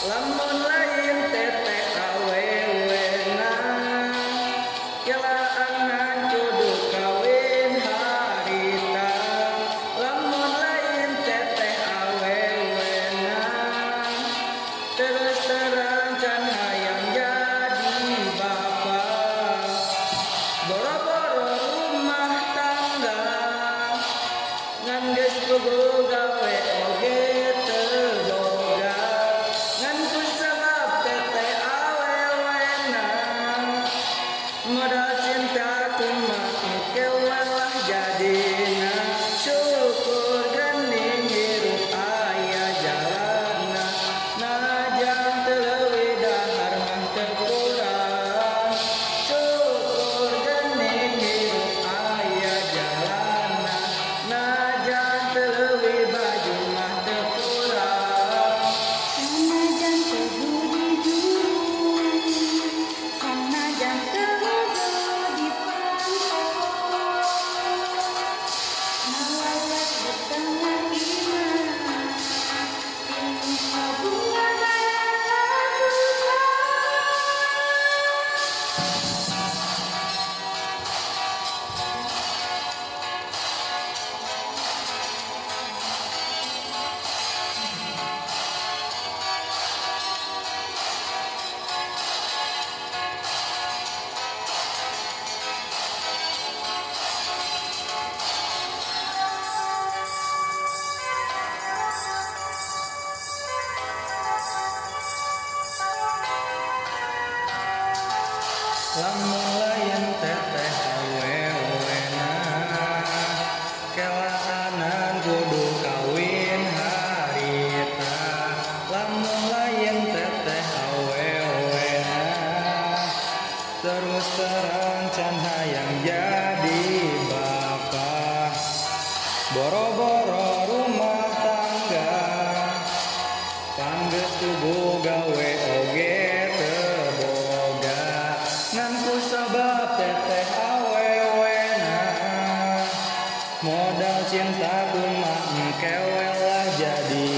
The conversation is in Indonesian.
lamun lain teteh awewena kelaan kudu kawin harita lamun lain teteh awewena terus terang can hayang jadi bapak boro-boro rumah tangga ngan geus puguh gawe oge teu boga ngan ku sabab teteh awewena modal cinta kumaha engke walah jadina syukur geuning hirup aya jalanna najan teu leuwih dahar mah teu kurang syukur geuning hirup aya jalanna najan teu leuwih baju mah teu kurang Sanajan teu budi jurung, sanajan teu boga dipantau, malaikat betengah iman, ilmu kabungan layang lakukan. lamun lain teteh awewena kelaanan kudu kawin harita lamun lain teteh awewena terus terang can hayang jadi bapak boro-boro rumah tangga panggeus tubuh gawe oge teu boga ngan ku sabab teteh awewena modal cinta kumaha engke welah jadi